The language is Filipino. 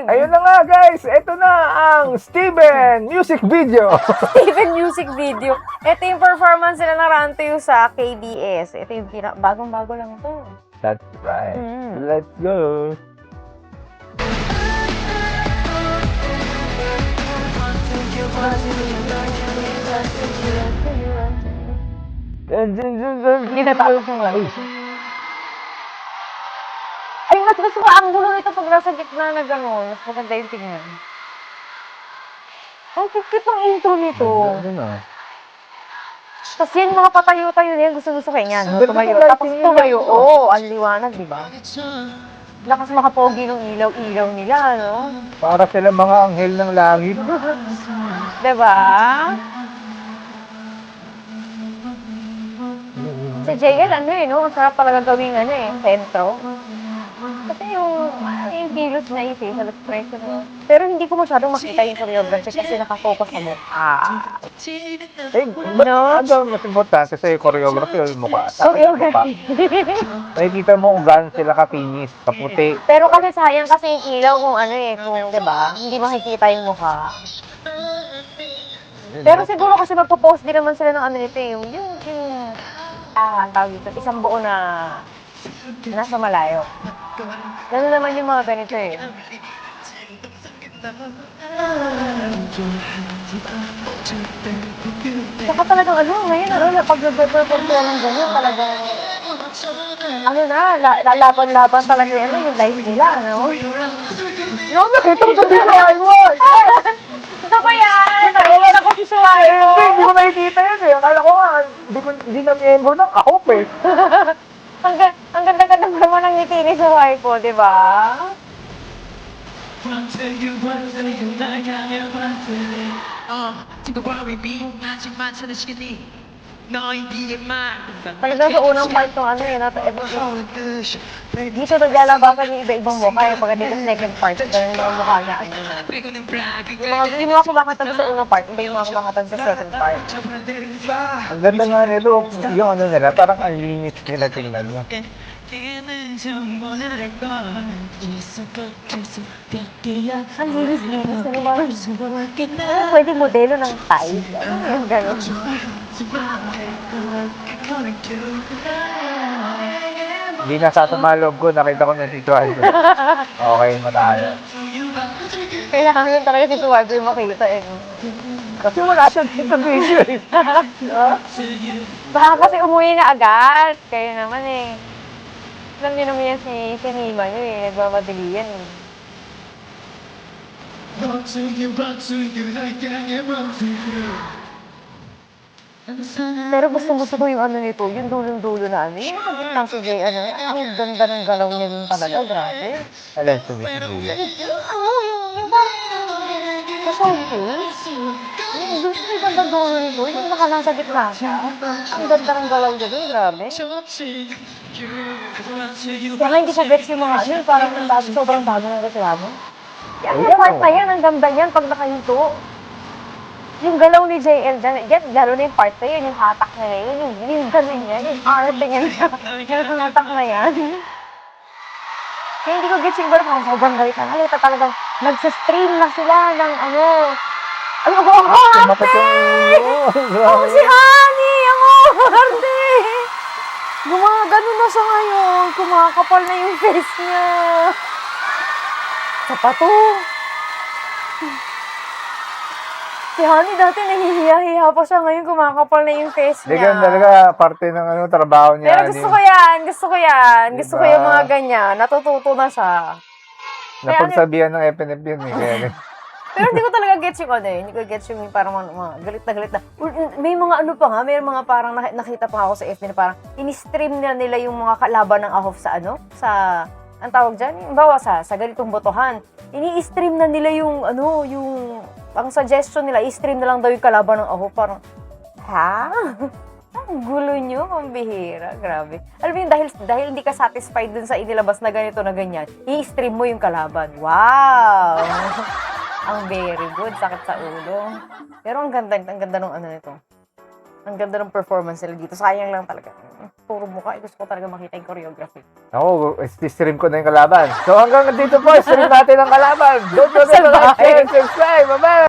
live. Ayun na nga guys, ito na ang Steven music video. Steven music video. Ito yung performance nila ng Rantayo sa KBS. Ito yung bagong-bago lang ito. That's right. Let's go. Hindi natapos yung live. Ay, mas gusto ko ang gulo nito pag nasa gitna na gano'n. Mas maganda yung tingnan. Ang kikit ng intro nito. Tapos yan, mga patayo-tayo na yan. Gusto kayo yan. Tumayo. Tapos tumayo. Oo, ang liwanag, di ba? Lakas makapogi ng ilaw-ilaw nila, no? Para sila mga anghel ng langit. Diba? Sa JL, ano eh, no? Ang sarap talaga gawing, ano eh, sentro. Kasi yung kilos na yung facial expression mo. Pero hindi ko masyadong makita yung choreography kasi nakafocus sa mukha. Eh, No? ano mas importante sa choreography o yung mukha? Choreography. Nakikita mo kung gaano sila kapinis, kaputi. Pero kasi sayang kasi yung ilaw kung ano eh, kung, di ba? Hindi makikita yung mukha. Pero siguro kasi magpo-post din naman sila ng ano nito eh, tawag dito, isang buo na nasa malayo. Gano'n naman yung mga ganito eh. Saka talagang ngayon pag nag-perform sila ng ganyan, talagang lalaban-laban talaga yung life nila, ano? Yung nakita mo sa DIY mo! Ito ba yan? Nakikita ko si Suwayo. Hindi ko nakikita yun eh. Akala ko nga, hindi na miyembro ng kahop eh. Ang ganda-ganda naman ng ngiti ni Suwayo po, di ba? Talagang sa unang part ng dito naglalabasan yung iba-ibang mukha eh. Pagka dito sa second part, ganun yung mukha niya. Yung mga kumakatag sa unang part, iba yung mga kumakatag sa second part. Ang ganda nga nito, yung ano nila, parang ang linis nila tingnan mo. Ang linis-linis na naman. Pwede modelo ng Thai. Yung gano'n. Hindi nasasama loob ko, nakita ko na sitwasyon. Okay, matalo. Kailangan talaga si Suwago yung makita eh. Kasi wala siyang sa video eh. Baka kasi umuwi na agad. Kaya naman eh. Alam niyo naman yan si Rima niyo eh. Nagmamadali yan eh. Pero gusto ko yung nito, yung dulong-dulo na ano. Yung pagkitang si Jay, ang ganda ng galaw niya din talaga. Grabe. Alam, tumitigil. Gusto ko yung ganda dulo nito, yung nasa gitna siya. Ang ganda ng galaw niya din, grabe. Kaya hindi siya gets yung mga parang sobrang bago ng reklamo. Yung part na yan, ang ganda yan pag nakahinto. Yung galaw ni JL dyan, lalo na yung part na yun, yung hatak na yun, yung gano'n niya, yung arte niya, yung hatak na yan. Kaya hindi ko gets yung parang sobrang galit na. Halita talagang nagsa-stream na sila ng ang arte! Oh, si Honey! Ang arte! Gumagano na siya ngayon, kumakapal na yung face niya. Sa pato. Si Honey dati nahihiya-hiya pa siya, ngayon kumakapal na yung face Hindi niya. ka talaga parte ng trabaho niya. Pero gusto ko yan. Gusto ko yung mga ganyan. Natututo na siya. Napagsabihan ng FNF yun eh. Pero hindi ko talaga gets yung hindi ko gets yung parang mga galit na. May mga may mga parang nakita pa ako sa FB na parang in-stream nila yung mga kalaban ng AHOF sa ang tawag dyan, yung bawa sa ganitong botohan. Ini-stream na nila yung ang suggestion nila, i-stream na lang daw yung kalaban ng AHOF. Parang, ha? Ang gulo nyo, pambihira. Grabe. Alam mo yun, dahil hindi ka satisfied dun sa inilabas na ganito na ganyan, i-stream mo yung kalaban. Wow! Ang very good, sakit sa ulo. Pero ang ganda nung nito. Ang ganda ng performance nila dito. Sayang lang talaga. puro mukha. Gusto ko talaga makita yung choreography. Ako, stream ko na yung kalaban. So hanggang dito po, stream natin ang kalaban. Don't forget to like, share, and subscribe. Bye-bye!